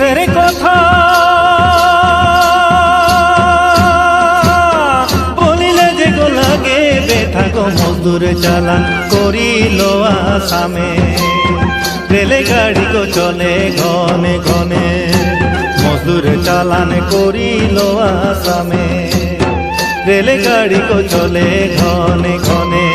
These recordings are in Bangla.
ব্রিটিশের কথা বলিলে যে গো লাগে বেঠা গো মজদুর চালান করিল আসামে রেলে গাড়ি গো চলে ঘনে ঘনে মজদুর চালান করিল আসামে রেলে গাড়ি গো চলে ঘনে ঘনে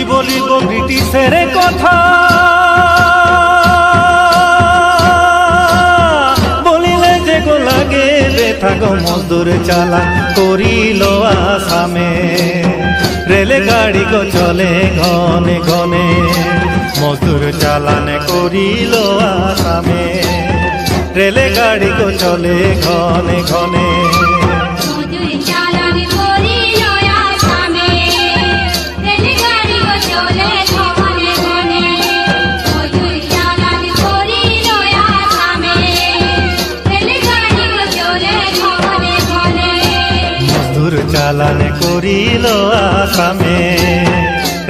বলিব ব্রিটিশের কথা বলিলে যে গো লাগে বেঠা গো মজদুর চালান করিল আসামে রেলে গাড়ি গো চলে ঘনে ঘনে মজদুর চালান করিল আসামে রেলে গাড়ি গো চলে ঘনে ঘনে চালান করিল আসামে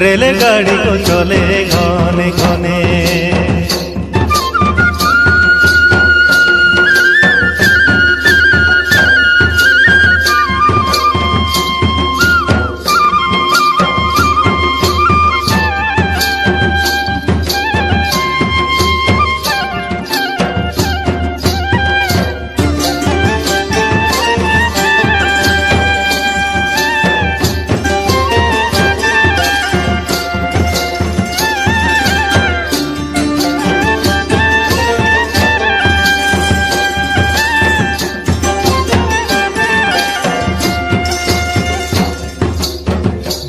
রেলে গাড়ি গো চলে ঘনে ঘনে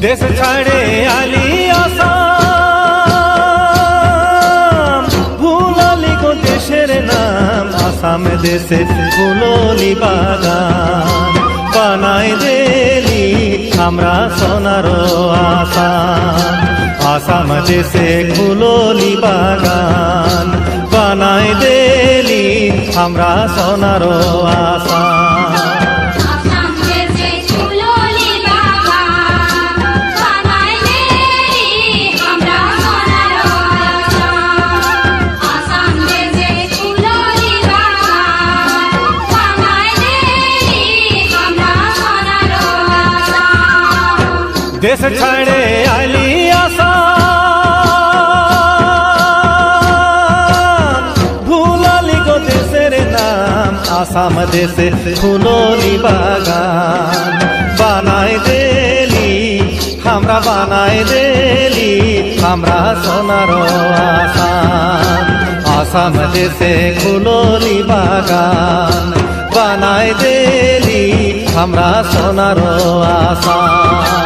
দেশ ছাড়ে আলি আসাম ভুলালি গো দেশের নাম আসাম দেশে ফুললি বাগান বানাই দেলি আমরা সোনার আসাম আসাম দেশে ফুললি বাগান বানাই দেলি আমরা সোনার আসাম দেশ ছাড়ে আলি আসাম ভুলালি গো দেশের নাম আসাম দেশে ফুললি বাগান বানাই দেলি আমরা বানাই দেলি আমরা সোনার আসাম আসাম দেশে ফুললি বাগান বানাই দেলি আমরা সোনার আসাম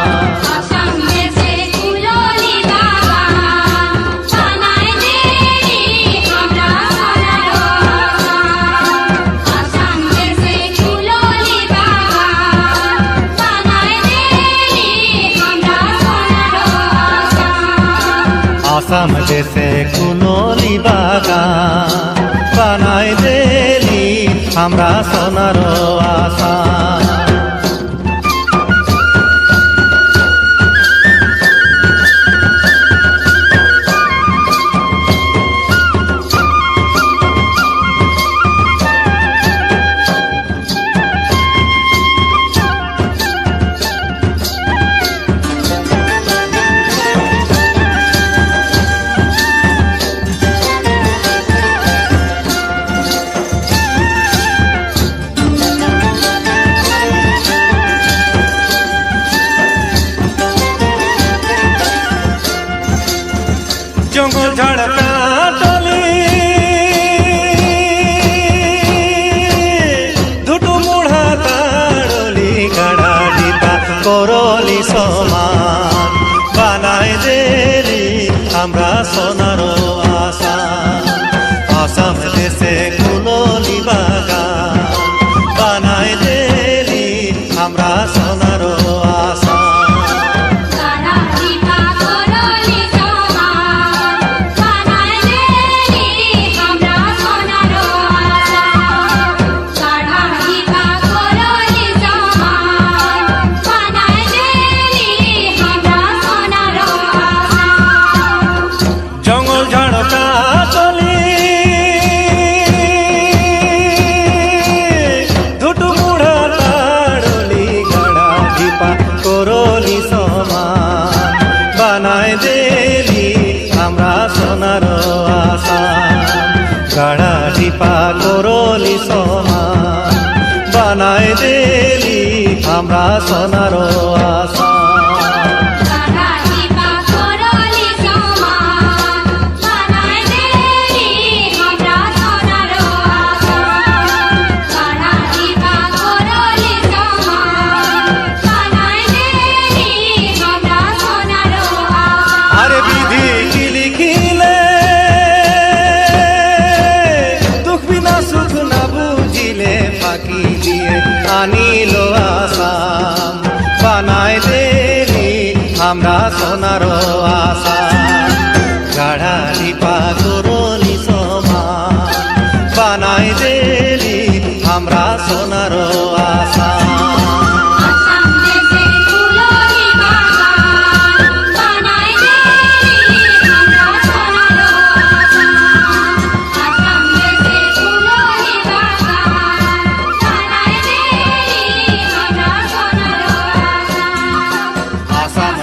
আসাম দেশে ফুললি বাগান বানাই দেলি আমরা সোনার আসাম জঙ্গল ঝাড় কাটলি দুটো মুড়া তাড়লি গাড়া ডিতা করলি সমান বানাই দেলি আমরা সোনার আসাম আসাম দেশে ফুললি বাগান বানাই দেলি আমরা সোনার আসাম আমরা আমরা সোনার আশা। আরে বিধি কি লিখিলে দুঃখ বিনা সুখ না বুঝিলে ফাঁকি দিয়ে আনিল আসাম বানাই দেলি আমরা সোনার আশা। গাঢ়া লিপা করলি সমান বানাই দেলি আমরা সোনার আশা। আসাম